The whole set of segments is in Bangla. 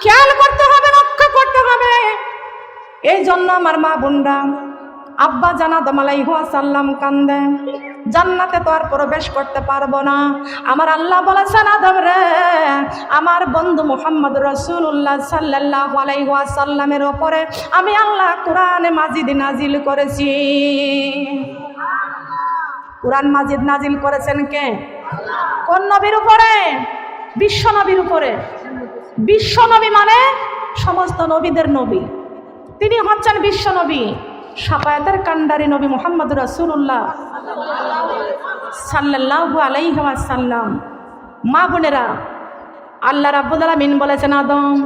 খেয়াল করতে হবে, রক্ষা করতে হবে। এই জন্য আমার মা বোনরা, আব্বা জান আদম আলাইহিস সালাম কান্দে, জান্নাতে তো আর প্রবেশ করতে পারবো না। আমার আল্লাহ বলেছেন, আদম রে, আমার বন্ধু মুহাম্মদ রাসূলুল্লাহ সাল্লাল্লাহু আলাইহি ওয়াসাল্লামের উপরে আমি আল্লাহ কোরআনে মাজিদ নাজিল করেছি। কোরআন মাজিদ নাজিল করেছেন কে? কোন নবীর উপরে? বিশ্ব নবীর উপরে। বিশ্ব নবী মানে সমস্ত নবীদের নবী, তিনি হচ্ছেন বিশ্ব নবী, শাফায়াতের কান্ডারি নবী মুহাম্মদ রাসূলুল্লাহ সাল্লাল্লাহু আলাইহি ওয়াসাল্লাম। মা বোনেরা, আল্লাহ রাব্বুল আলামিন বলেছেন, আদম,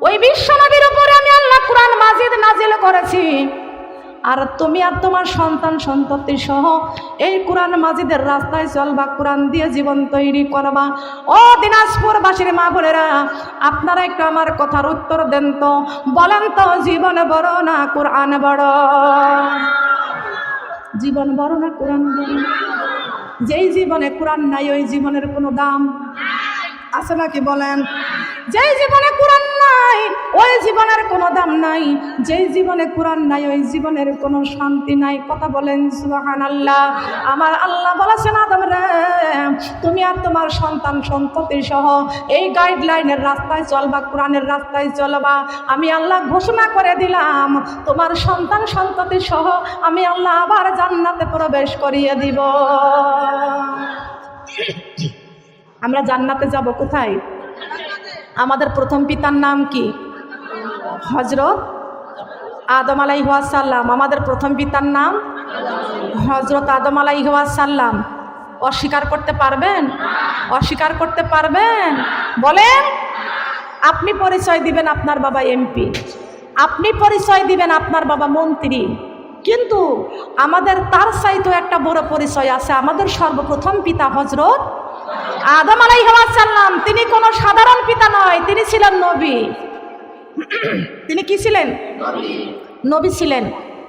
ওই বিশ্ব নবীর উপরে আমি আল্লাহ কোরআন মাজিদ নাজিল করেছি, আর তুমি আর তোমার সন্তান সন্ততি সহ এই কোরআন মাজিদের রাস্তায় চলবা, কোরআন দিয়ে জীবন তৈরি করবা। ও দিনাজপুরবাসীর মা বোনেরা, আপনারা একটু আমার কথার উত্তর দেন তো, বলেন তো, জীবন বড় না কোরআন বড়? জীবন বড় না কোরআন বড়? যেই জীবনে কোরআন নাই ওই জীবনের কোনো দাম আছে নাকি বলেন? যেই জীবনে কোরআন নাই ওই জীবনের কোনো দাম নাই, যেই জীবনে কোরআন নাই ওই জীবনের কোনো শান্তি নাই। কথা বলেন সুবহানাল্লাহ। আমার আল্লাহ বলেছেন, আদম রে, তুমি আর তোমার সন্তান সন্ততি সহ এই গাইডলাইনের রাস্তায় চলবা, কোরআনের রাস্তায় চলবা। আমি আল্লাহ ঘোষণা করে দিলাম, তোমার সন্তান সন্ততি সহ আমি আল্লাহ আবার জান্নাতে প্রবেশ করিয়ে দিব। আমরা জান্নাতে যাব কোথায়? আমাদের প্রথম পিতার নাম কি? হযরত আদম আলাইহিস সালাম। আমাদের প্রথম পিতার নাম হযরত আদম আলাইহিস সালাম। অস্বীকার করতে পারবেন? অস্বীকার করতে পারবেন? বলেন। আপনি পরিচয় দিবেন আপনার বাবা এমপি, আপনি পরিচয় দিবেন আপনার বাবা মন্ত্রী, কিন্তু আমাদের তার চাইতেও একটা বড় পরিচয় আছে। আমাদের সর্বপ্রথম পিতা হযরত আদম আলাইহিস সালাম। তিনি কোনো সাধারণ পিতা নয়, তিনি ছিলেন নবী। তিনি কি ছিলেন? নবী ছিলেন।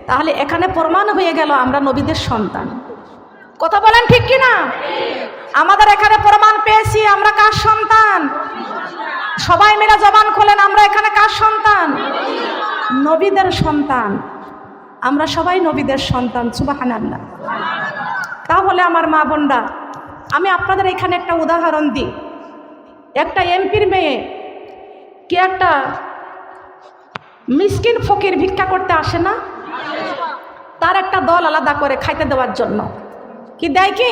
তাহলে এখানে প্রমাণ হয়ে গেল আমরা নবীদের সন্তান। কথা বলেন ঠিক কি না? আমাদের এখানে প্রমাণ পেয়েছি আমরা কার সন্তান? সবাই মিলে জবান খোলেন, আমরা এখানে কার সন্তান? নবীদের সন্তান। আমরা সবাই নবীদের সন্তান। সুবহানাল্লাহ। তাহলে আমার মা বোনরা, আমি আপনাদের এখানে একটা উদাহরণ দিই। একটা এমপির মেয়ে কি একটা মিসকিন ফকির ভিক্ষা করতে আসে না? তার একটা দল আলাদা করে খাইতে দেওয়ার জন্য। কি দেয় কি?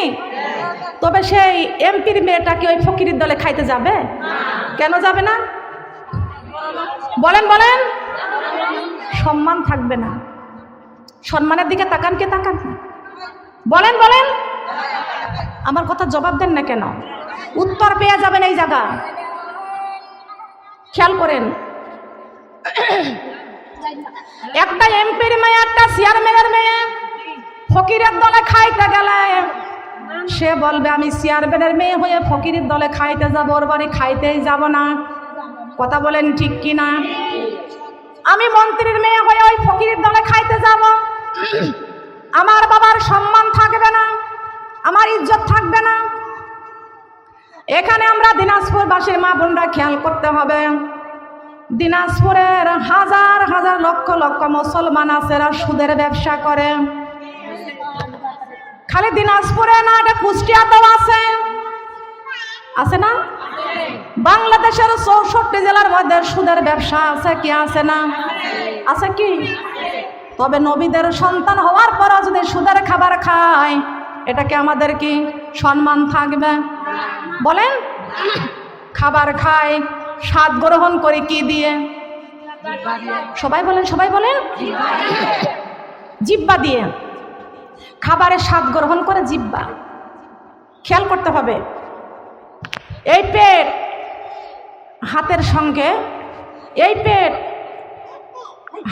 তবে সেই এমপির মেয়েটা কি ওই ফকিরের দলে খাইতে যাবে? কেন যাবে না? বলেন বলেন। সম্মান থাকবে না। সম্মানের দিকে তাকান, কে তাকান? বলেন বলেন। আমার কথা জবাব দেন না কেন? উত্তর পেয়ে যাবেন এই জায়গা। খেয়াল করেন, একটা এমপির মেয়ে, একটা চেয়ারম্যানের মেয়ে ফকিরের দলে খাইতে গেলে সে বলবে, আমি চেয়ারম্যানের মেয়ে হয়ে ফকিরের দলে খাইতে যাবো, ওর বাড়ি খাইতেই যাব না। কথা বলেন ঠিক কিনা? আমি মন্ত্রীর মেয়ে হয়ে ওই ফকিরের দলে খাইতে যাব, আমার বাবার সম্মান থাকবে না, আমার ইজ্জত থাকবে না। এখানে আমরা দিনাজপুরবাসীর মা বোনরা খেয়াল করতে হবে, দিনাজপুরের হাজার হাজার লক্ষ লক্ষ মুসলমান আছে এরা সুদের ব্যবসা করে। খালি দিনাজপুরে না, এটা কুষ্টিয়াতেও আছে, আছে না? বাংলাদেশের 64 জেলার মধ্যে সুদের ব্যবসা আছে কি আছে না? আছে কি? তবে নবীদের সন্তান হওয়ার পর যদি সুদের খাবার খায়, এটাকে আমাদের কি সম্মান থাকবে? বলেন। খাবার খায়, স্বাদ গ্রহণ করে কি দিয়ে? সবাই বলেন, সবাই বলেন। জিহ্বা দিয়ে খাবারের স্বাদ গ্রহণ করে জিহ্বা। খেয়াল করতে হবে, এই পেট হাতের সঙ্গে, এই পেট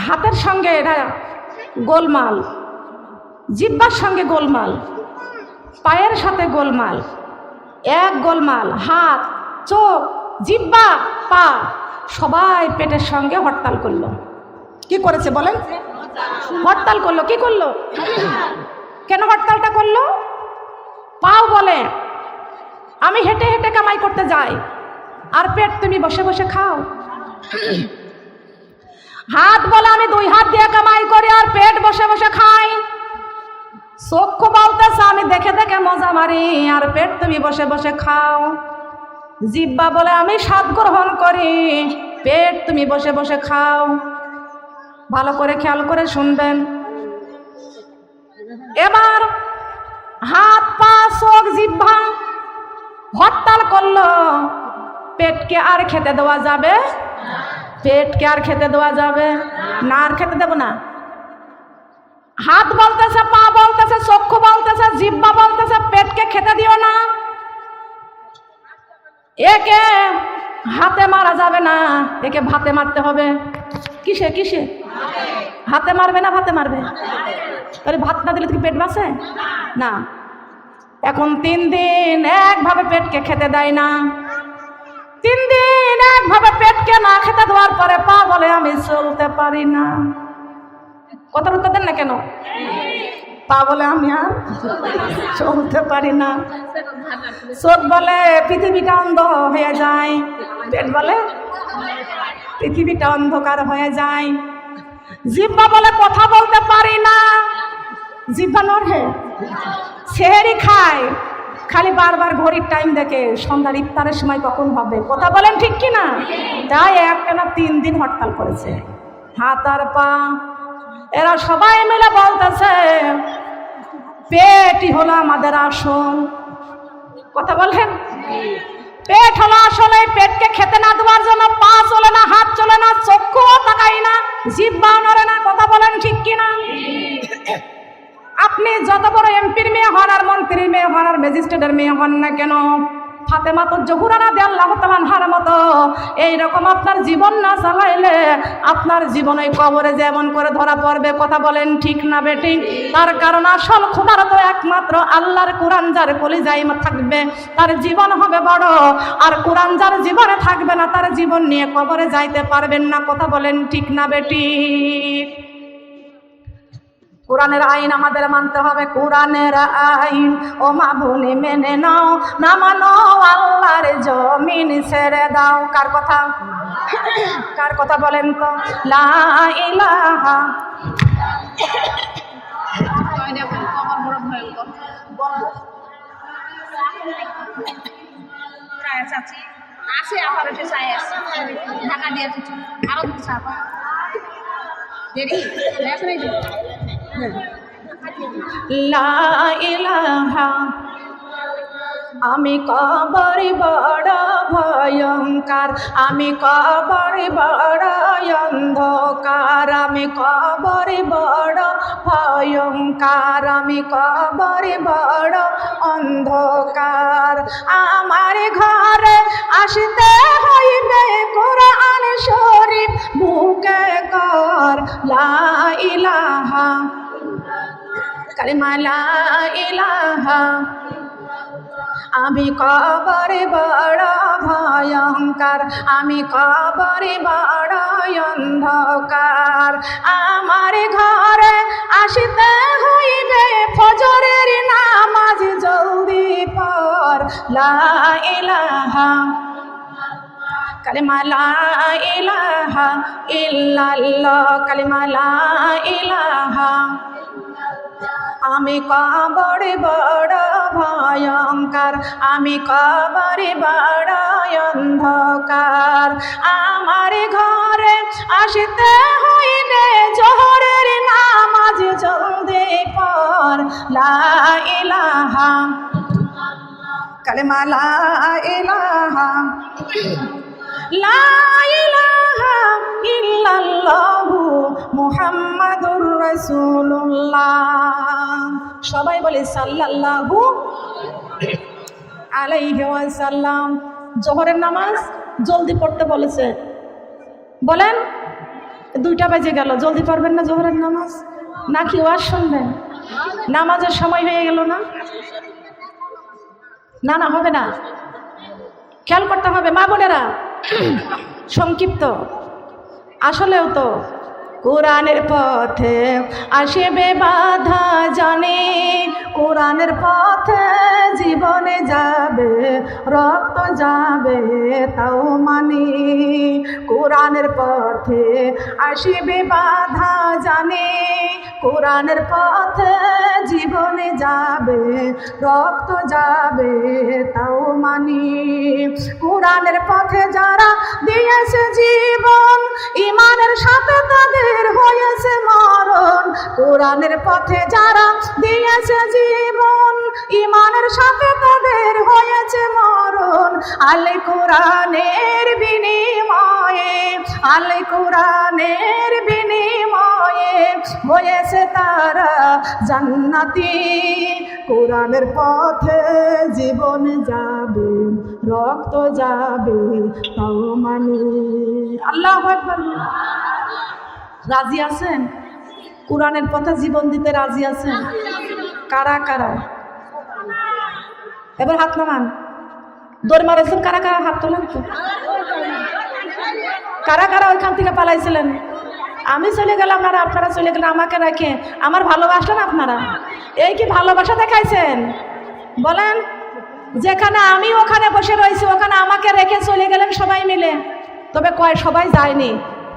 হাতের সঙ্গে এটা গোলমাল, জিহ্বার সঙ্গে গোলমাল, পায়ের সাথে গোলমাল, এক গোলমাল। হাত, চোখ, জিহ্বা, পা সবাই পেটের সঙ্গে হরতাল করলো। কি করেছে বলেন? হরতাল করলো। কি করলো? কেন হরতালটা করলো? পাও বলে আমি হেঁটে হেঁটে কামাই করতে যাই, আর পেট তুমি বসে বসে খাও। হাত বলে আমি 2 হাত দিয়ে কামাই করি আর পেট বসে বসে খাই। চক্ষু বলতেছে আমি দেখে দেখে মজা মারি আর পেট তুমি বসে বসে খাও। জিহ্বা বলে আমি স্বাদ গ্রহণ করি, পেট তুমি বসে বসে খাও। ভালো করে খেয়াল করে শুনবেন। এবার হাত পা চোখ জিহ্বা হরতাল করলো, পেটকে আর খেতে দেওয়া যাবে? পেটকে আর খেতে দেওয়া যাবে না, আর খেতে দেব না। হাত বলতেছে, পা বলতেছে, চক্ষু বলতেছে, জিহ্বা বলতেছে পেটকে খেতে দিও না। একে হাতে মারা যাবে না, একে ভাতে মারতে হবে। কিসে কিসে? হাতে মারবে না ভাতে মারবে? আরে ভাত না দিলে কি পেট বাঁচে না? এখন 3 দিন একভাবে পেটকে খেতে দেয় না। 3 দিন একভাবে পেটকে না খেতে দেওয়ার পরে পা বলে আমি চলতে পারি না। কথার উত্তর দেন না কেন? পা বলে আমি আর চলতে পারি না। চোখ বলে পৃথিবীটা অন্ধ হয়ে যায়, পেট বলে পৃথিবীটা অন্ধকার হয়ে যায়। জিহ্বা বলে কথা বলতে পারি না, জিহ্বা নড়ে। সেহরি খায়, খালি বারবার ঘড়ির টাইম দেখে সন্ধ্যার ইফতারের সময় কখন হবে। কথা বলেন ঠিক কিনা? তাই একটানা 3 দিন হরতাল করেছে। হাত আর পা এরা সবাই মিলে বলতেছে পেটই হলো আমাদের আসল। কথা বলেন, পেট হলো আসলে। পেটকে খেতে না দেওয়ার জন্য পা চলে না, হাত চলে না, চক্ষুও তাকাই না, জিহ্বা নড়ে না। কথা বলেন ঠিক কিনা? আপনি যত বড় এমপির মেয়ে হন আর মন্ত্রীর মেয়ে হন আর ম্যাজিস্ট্রেটের মেয়ে হন না কেন, ফাতেমা তো জহুরা রাদিয়াল্লাহু তাআলা আনহার মতো এইরকম আপনার জীবন না চালাইলে আপনার জীবনে কবরে যেমন করে ধরা পড়বে। কথা বলেন ঠিক না বেটি? তার কারণ আসল খোদার তো একমাত্র আল্লাহর কোরআন যার কলিজায় থাকবে তার জীবন হবে বড়, আর কোরআন যার জীবনে থাকবে না তার জীবন নিয়ে কবরে যাইতে পারবেন না। কথা বলেন ঠিক না বেটি? কোরআনের আইন আমাদের মানতে হবে। কোরআনের আইন ও মা বোনে মেনে নাও, না মানো আল্লাহর জমিন ছেড়ে দাও। কার কথা? কার কথা বলেন তো? লা ইলাহা লা ইলাহা আমি কবরে বড় ভয়ঙ্কর, আমি কবরে বড় অন্ধকার, আমি কবরে বড় ভয়ঙ্কর, আমি কবরে বড় অন্ধকার। আমার ঘরে আসতে হইবে কোরআন শরীফ বুকে কর লা ইলাহা কালিমা লা ইলাহা। আমি কবরে বড় ভয়ঙ্কর, আমি কবরে বড় অন্ধকার। আমার ঘরে আসতে হইবে ফজরের নামাজ জলদি পড় লা ইলাহা কালিমা লা ইলাহা ইল্লাল্লাহ কালিমা লা ইলাহা। আমি কবরে বড় ভয়ঙ্কর, আমি কবরে বড় অন্ধকার। আমার ঘরে আসতে হইবে জোহরের নামাজ জলদি পড় লা ইলাহা কালিমা লা ইলাহা লা ইলাহা ইল্লাল্লাহু মুহাম্মাদুর রাসূলুল্লাহ। সবাই বলে সাল্লাল্লাহু আলাইহি ওয়াসাল্লাম। জোহরের নামাজ জলদি পড়তে বলেছে, বলেন 2টা বেজে গেল, জলদি পড়বেন না জোহরের নামাজ? নাকি ওয়াজ শুনবেন? নামাজের সময় হয়ে গেল না? না না হবে না, খেয়াল করতে হবে মা বোনেরা। সংক্ষিপ্ত আসলেও তো কোরআনের পথে আসবে বাধা জানে, কোরআনের পথে জীবনে যাবে রক্ত যাবে তাও মানি, কোরআনের পথে আসবে বাধা জানে, কোরআনের পথে জীবনে যাবে রক্ত যাবে তাও মানি, কোরআনের পথে যারা দিয়েছে জীবন ঈমানের সাথে তাদের হয়েছে মরণ, কোরআনের পথে যারা দিয়েছে জীবন ঈমানের সাথে তাদের হয়েছে মরণ, আলে কোরআনের বিনিময়ে, আলে কোরআনের বিনিময়ে হয়েছে তারা জান্নাতি, কোরআনের পথে জীবন যাবে রক্ত যাবে তাও মানি। আল্লাহু আকবার। রাজি আছেন? কোরআনের পথে জীবন দিতে রাজি আছেন? কারা কারা? এবার হাত নামান। দৌড় মারেছেন কারা কারা? হাত তোলেন তো। কারা কারা ওইখান থেকে পালাইছিলেন? আমি চলে গেলাম আর আপনারা চলে গেলেন আমাকে রেখে। আমার ভালোবাসলেন আপনারা? এই কি ভালোবাসা দেখাইছেন? বলেন। যেখানে আমি ওখানে বসে রয়েছি ওখানে আমাকে রেখে চলে গেলেন সবাই মিলে। তবে সবাই যায়নি,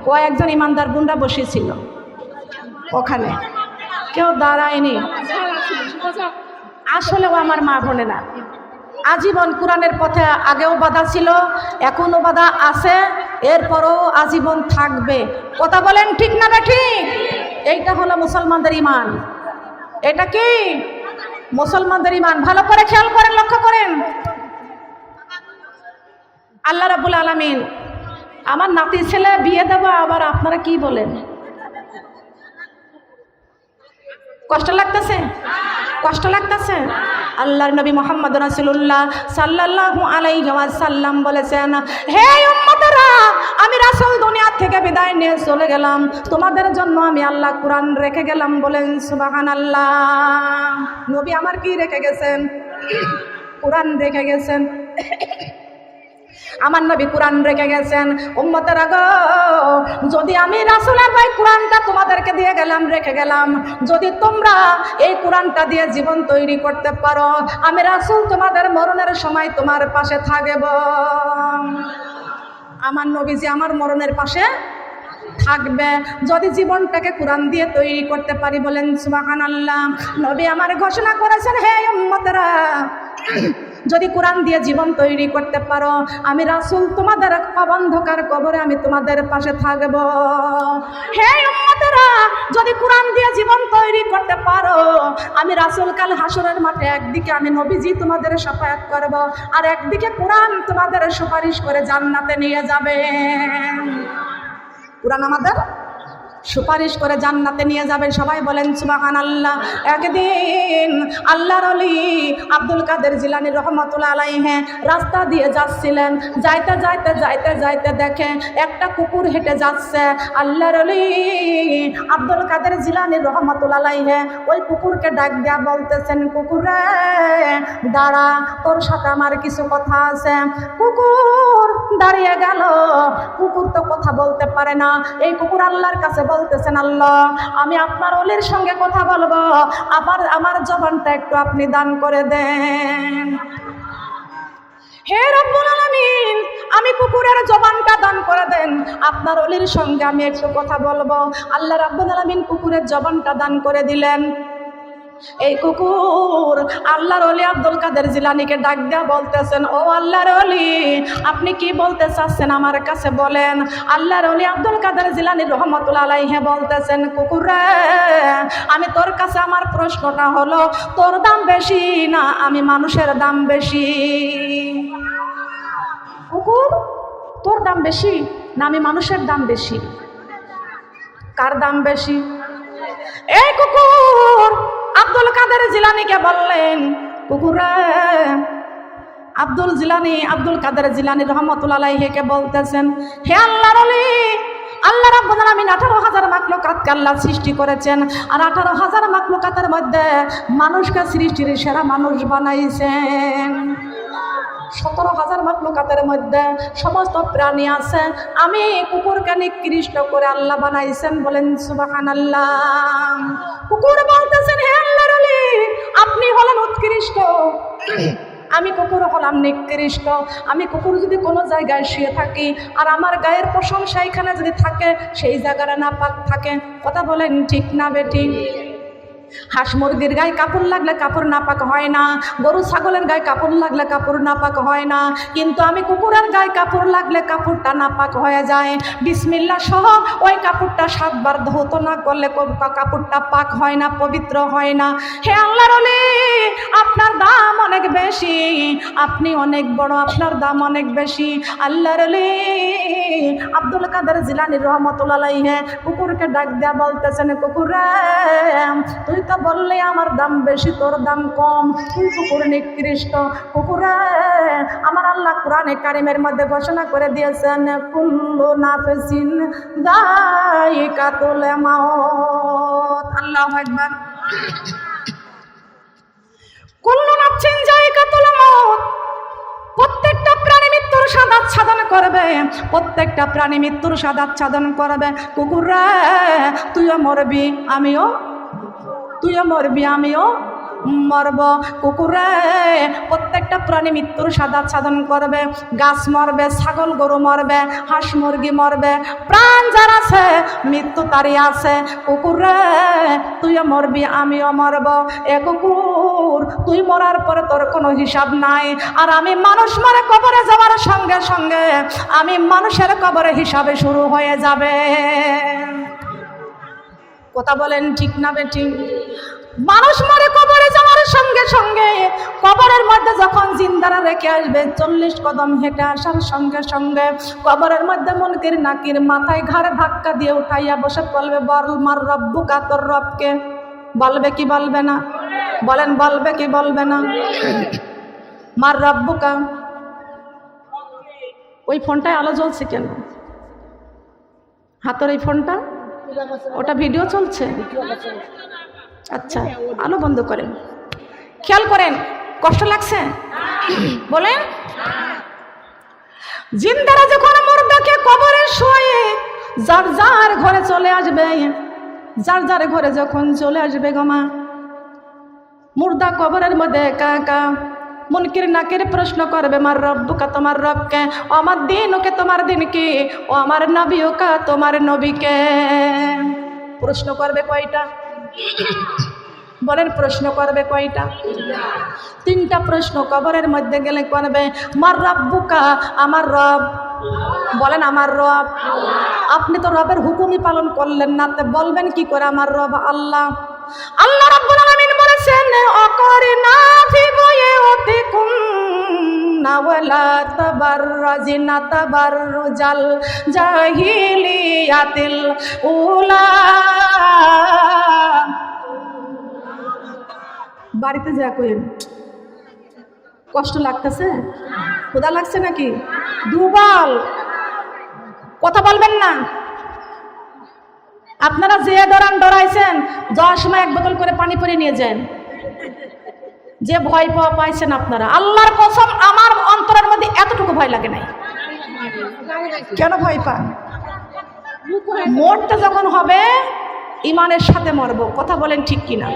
কয়েকজন ইমানদার গুন্ডা বসেছিল ওখানে, কেউ দাঁড়ায়নি। আসলেও আমার মা বোনেরা, আজীবন কোরআনের পথে আগেও বাধা ছিল, এখনো বাধা আছে, এরপরও আজীবন থাকবে। কথা বলেন ঠিক না ঠিক? এইটা হলো মুসলমানদের ইমান। এটা কি মুসলমানদের ইমান? ভালো করে খেয়াল করেন, লক্ষ্য করেন। আল্লাহ রাব্বুল আলামিন আমার নাতি ছেলে বিয়ে দেব, আবার আপনারা কি বলেন? কষ্ট লাগতেছে? কষ্ট লাগতেছে? আল্লাহর নবী মুহাম্মদ রাসূলুল্লাহ সাল্লাল্লাহু আলাইহি ওয়াসাল্লাম বলেছেন, হে উম্মতেরা, আমি রাসূল দুনিয়া থেকে বিদায় নিয়ে চলে গেলাম, তোমাদের জন্য আমি আল্লাহ কোরআন রেখে গেলাম। বলেন সুবহানাল্লাহ। নবী আমার কি রেখে গেছেন? কোরআন রেখে গেছেন। আমার নবী কোরআন রেখে গেছেন। উম্মতেরা গো, যদি আমি রাসূলের ভাই কোরআনটা তোমাদেরকে দিয়ে গেলাম, রেখে গেলাম, যদি তোমরা এই কোরআনটা দিয়ে জীবন তৈরি করতে পারো, আমি রাসূল তোমাদের মরণের সময় তোমার পাশে থাকব। আমার নবীজি আমার মরণের পাশে থাকবে যদি জীবনটাকে কোরআন দিয়ে তৈরি করতে পারি। বলেন সুবহানাল্লাহ। নবী আমার ঘোষণা করেছেন, হে উম্মতেরা, যদি কোরআন দিয়ে জীবন তৈরি করতে পারো, আমি রাসূল তোমাদের অন্ধকার কবরে আমি তোমাদের পাশে থাকব। হে উম্মতেরা, যদি কোরআন দিয়ে জীবন তৈরি করতে পারো, আমি রাসূল কাল হাসরের মাঠে একদিকে আমি নবীজি তোমাদের শাফায়াত করব, আর একদিকে কোরআন তোমাদের সুপারিশ করে জান্নাতে নিয়ে যাবে। কোরআন আমাদের সুপারিশ করে জান্নাতে নিয়ে যাবেন। সবাই বলেন সুবহানাল্লাহ। একদিন আল্লাহর ওলি আব্দুল কাদের জিলানী রহমাতুল্লাহ আলাইহি রাস্তা দিয়ে যাচ্ছিলেন, যাইতে যাইতে যাইতে যাইতে দেখে একটা কুকুর হেঁটে যাচ্ছে। আল্লাহর ওলি আব্দুল কাদের জিলানী রহমাতুল্লাহ আলাইহি ওই কুকুরকে ডাক দিয়া বলতেছেন, কুকুরে দাঁড়া, তোর সাথে আমার কিছু কথা আছে। কুকুর দাঁড়িয়ে গেল। কুকুর তো কথা বলতে পারে না। এই কুকুর আল্লাহর কাছে বলতেছেন, আল্লাহ, আমি আপনার ওলির সঙ্গে কথা বলবো, আমার জবানটা একটু আপনি দান করে দেন। হে রব্বুল আলামিন, আমি কুকুরের জবানটা দান করে দেন, আপনার ওলির সঙ্গে আমি একটু কথা বলবো। আল্লাহ রাব্বুল আলামিন কুকুরের জবানটা দান করে দিলেন। এই কুকুর আল্লাহর ওলি আব্দুল কাদের জিলানীকে ডাক দিয়া বলতেছেন, ও আল্লাহর ওলি, আপনি কি বলতে চাচ্ছেন আমার কাছে বলেন। আল্লাহর ওলি আব্দুল কাদের জিলানী রহমাতুল্লাহ আলাইহি বলতেছেন, কুকুর রে, আমি তোর কাছে আমার প্রশ্নটা হলো, তোর দাম বেশি না আমি মানুষের দাম বেশি? কুকুর, তোর দাম বেশি না আমি মানুষের দাম বেশি? কার দাম বেশি? এই কুকুর আব্দুল কাদের জিলানীকে বললেন, কুকুরে, আব্দুল কাদের জিলানী রহমাতুল্লাহ আলাইহিকে বলতেছেন, হে আল্লাহর ওলি, আল্লাহ রাব্বুল আলামিন 18,000 মাখলুকাতকে আল্লাহ সৃষ্টি করেছেন, আর 18,000 মাখলুকাতের মধ্যে মানুষকে সৃষ্টির সেরা মানুষ বানাইছেন। 17,000 মাখলুকাতের মধ্যে সমস্ত প্রাণী আছে, আমি কুকুরকে নিকৃষ্ট করে আল্লাহ বানাইছেন। বলেন সুবহানাল্লাহ। কুকুর বলতেছেন, হে আল্লাহর ওলি, আপনি হলেন উৎকৃষ্ট, আমি কুকুর হলাম নিকৃষ্ট। আমি কুকুর যদি কোনো জায়গায় শুয়ে থাকি আর আমার গায়ের প্রশংসা এখানে যদি থাকে, সেই জায়গাটা নাপাক থাকে। কথা বলেন ঠিক না বেঠিক? হাঁস মুরগির গায়ে কাপড় লাগলে কাপড় নাপাক হয় না, গরু ছাগলের গায়ে কাপড় লাগলে কাপড় নাপাক হয় না, কিন্তু আমি কুকুরের গায়ে কাপড় লাগলে কাপড়টা নাপাক হয়ে যায়। বিসমিল্লাহ সহ ওই কাপড়টা 7 বার ধৌত না করলে কাপড়টা পাক হয় না, পবিত্র হয় না। হে আল্লাহর ওলি, আপনার দাম অনেক বেশি, আপনি অনেক বড়, আপনার দাম অনেক বেশি। আল্লাহর ওলি আব্দুল কাদের জিলানী রহমাতুল্লাহ আলাইহি কুকুরকে ডাক দেয়া বলতেছেন, কুকুর রে, তুই তো বললে আমার দাম বেশি, তোর দাম কম, তুই কুকুর নিকৃষ্ট। কুকুরে, আমার আল্লাহ কোরআনে কারিমের মধ্যে ঘোষণা করে দিয়েছেন, কুল্লু নাফসিন যায়িকাতুল মাউত। আল্লাহু আকবার। কুল্লু নাফসিন যায়িকাতুল মাউত, প্রত্যেকটা প্রাণী মৃত্যুর স্বাদ আচ্ছাদন করবে, প্রত্যেকটা প্রাণী মৃত্যুর স্বাদ আচ্ছাদন করবে। কুকুররা, তুইও মরবি আমিও, তুইও মরবি আমিও মরব। কুকুরে, প্রত্যেকটা প্রাণী মৃত্যুর স্বাদ আচ্ছাদন করবে। গাছ মরবে, ছাগল গরু মরবে, হাঁস মুরগি মরবে, প্রাণ যার আছে মৃত্যু তারই আছে। কুকুরে, তুইও মরবি আমিও মরব। এ কুকুর, তুই মরার পরে তোর কোনো হিসাব নাই, আর আমি মানুষ মরে কবরে যাওয়ার সঙ্গে সঙ্গে আমি মানুষের কবরে হিসাবে শুরু হয়ে যাবে। কথা বলেন ঠিক না বেঠিক? মানুষ মরে কবরে যাওয়ার সঙ্গে সঙ্গে কবরের মধ্যে যখন জিন্দারা রেখে আসবে, 40 কদম হেঁটে আসার সঙ্গে সঙ্গে কবরের মধ্যে মুনকির নাকির মাথায় ঘাড়ে ধাক্কা দিয়ে উঠাইয়া বসে বলবে, বল মার রব্বুকা, তোর রবকে। বলবে কি বলবে না? বলেন, বলবে কি বলবে না? মার রব্বুকা। ওই ফোনটায় আলো জ্বলছে কেন? হাতের এই ফোনটা, ওটা ভিডিও চলছে? আচ্ছা, আলো বন্ধ করেন, খেয়াল করেন। কষ্ট লাগছে? বলেন। জিন্দারা যখন মুর্দাকে কবরে শুয়ে যার যার ঘরে চলে আসবে, যার যার ঘরে যখন চলে আসবে গমা, মুর্দা কবরের মধ্যে একা একা মুনকির নাকির প্রশ্ন করবে, মার রব্বুকা, তোমার রবকে। ও আমার দিন ওকে, তোমার দিন কি? ও আমার নবী ওকা, তোমার নবীকে। প্রশ্ন করবে কয়টা? বলেন, প্রশ্ন করবে কয়টা? 3টা প্রশ্ন কবরের মধ্যে গেলে করবে। মার রব্বুকা, আমার রব। বলেন, আমার রব। আপনি তো রবের হুকুমই পালন করলেন না, তো বলবেন কি করে আমার রব আল্লাহ? আল্লাহ রাব্বুল আলামিন বলেছেন, অকরিনা ফি বুয়ুতিকুম ওয়ালা তাবাররাজিনা তাবাররুজাল জাহিলিয়াতিল উলা। বাড়িতে যা কইন, কষ্ট লাগতেছে? ক্ষুধা লাগছে নাকি? দুর্বল, কথা বলবেন না। আপনারা যে ডরাইছেন, যাওয়ার সময় 1 বোতল করে পানি পরে নিয়ে যান। যে ভয় পাওয়া পাইছেন আপনারা, আল্লাহর কসম আমার অন্তরের মধ্যে এতটুকু ভয় লাগে নাই। কেন ভয় পান? মরতে যখন হবে ইমানের সাথে মরবো। কথা বলেন ঠিক কিনা?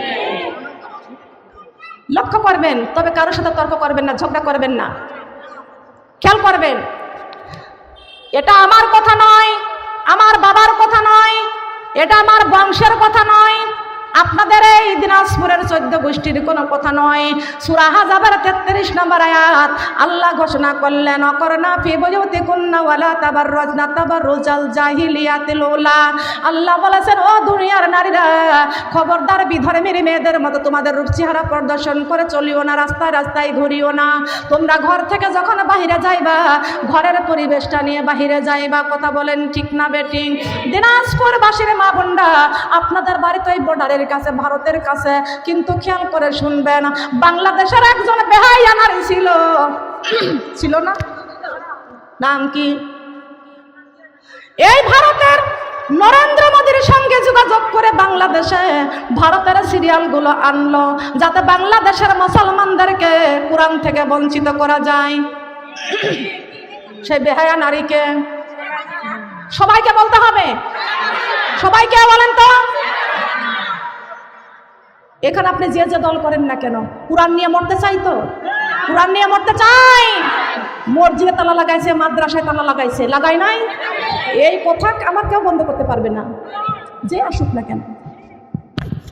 লক্ষ্য করবেন, তবে কারোর সাথে তর্ক করবেন না, ঝগড়া করবেন না। খেয়াল করবেন, এটা আমার কথা নয়, আমার বাবার কথা নয়, এটা আমার বংশের কথা নয়, আপনাদের এই দিনাজপুরের 14 গোষ্ঠীর কোনো কথা নয়। সূরা আহজাবের 33 নম্বর আয়াত আল্লাহ ঘোষণা করলেন, অকরনা ফি বুয়ুতিকুন্না ওয়ালা তাবাররাজনা তাবাররুজাল জাহিলিয়াতিল উলা। আল্লাহ বলেছেন, ও দুনিয়ার নারীরা, খবরদার বিধর্মীর মেয়েদের মতো তোমাদের রূপ চেহারা প্রদর্শন করে চলিও না, রাস্তায় রাস্তায় ঘুরিও না। তোমরা ঘর থেকে যখন বাহিরে যাইবা, ঘরের পরিবেশটা নিয়ে বাহিরে যাইবা। কথা বলেন ঠিক না বেঠিক? দিনাজপুরবাসীর মা বোনরা, আপনাদের বাড়িতে এই বর্ডারের কাছে, ভারতের কাছে, কিন্তু খেয়াল করে শুনবেন, বাংলাদেশের একজন বেহাইয়া নারী ছিল না? নাম কি? এই ভারতের নরেন্দ্র মোদীর সঙ্গে যোগাযোগ করে বাংলাদেশে ভারতের সিরিয়ালগুলো আনলো, যাতে বাংলাদেশের মুসলমানদেরকে কোরআন থেকে বঞ্চিত করা যায়। সেই বেহায়া নারীকে সবাইকে বলতে হবে। সবাইকে বলেন তো। এখানে আপনি যে যে দল করেন না কেন, কোরআন নিয়ে মরতে চাই তো? কোরআন নিয়ে মরতে চাই। মসজিদে তালা লাগাইছে, মাদ্রাসায় তালা লাগাইছে, লাগাই নাই? এই কথা আমার কেউ বন্ধ করতে পারবে না, যে আসুক না কেন।